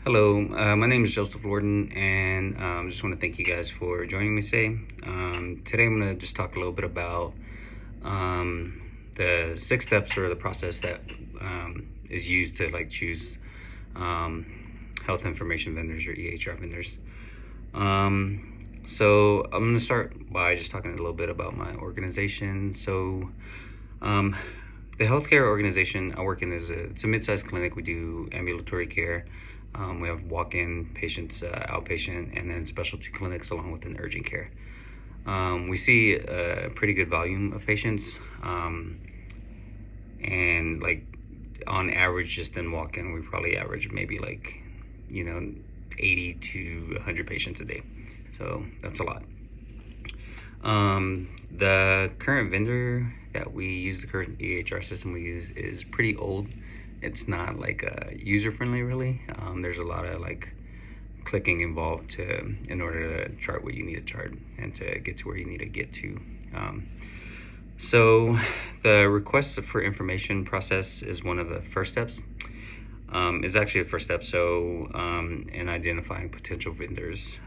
Hello, my name is Joseph Lorden, and just want to thank you guys for joining me today. Today I'm going to just talk a little bit about the 6 steps or the process that is used to choose um, health information vendors or EHR vendors. So I'm going to start by just talking a little bit about my organization. So um, the healthcare organization I work in it's a mid-sized clinic. We do ambulatory care. We have walk-in patients, outpatient, and then specialty clinics along with an urgent care. We see a pretty good volume of patients, and on average, just in walk-in, we probably average maybe 80 to 100 patients a day. So that's a lot. The current vendor that we use, the current EHR system we use, is pretty old. It's not user friendly really. There's a lot of clicking involved in order to chart what you need to chart and to get to where you need to get to. So the request for information process is one of the first steps. Is actually the first step. So in identifying potential vendors.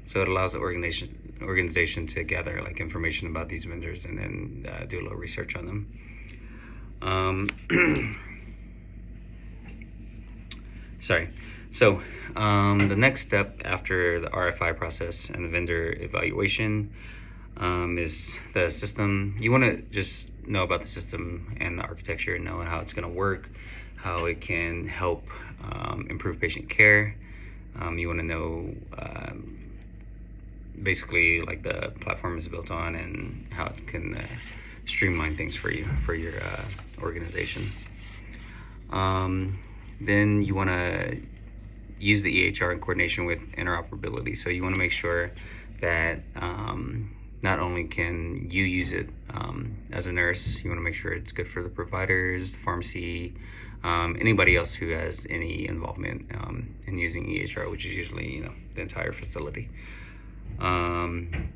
So it allows the organization to gather information about these vendors and then do a little research on them. Sorry. So the next step after the RFI process and the vendor evaluation is the system. You want to just know about the system and the architecture, know how it's going to work, how it can help improve patient care. You want to know basically the platform is built on and how it can streamline things for you, for your organization. Then you want to use the EHR in coordination with interoperability. So you want to make sure that not only can you use it as a nurse, you want to make sure it's good for the providers, the pharmacy, anybody else who has any involvement in using EHR, which is usually the entire facility. And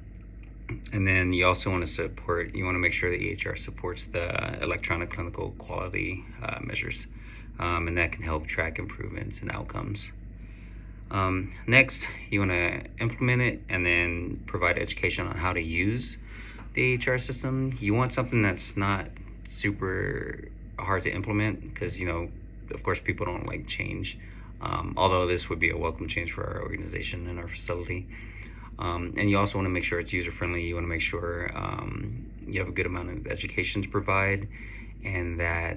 then you also want to make sure the EHR supports the electronic clinical quality measures, and that can help track improvements and outcomes. Next, you want to implement it and then provide education on how to use the EHR system. You want something that's not super hard to implement because, of course, people don't like change, although this would be a welcome change for our organization and our facility. And you also want to make sure it's user-friendly. You want to make sure you have a good amount of education to provide, and that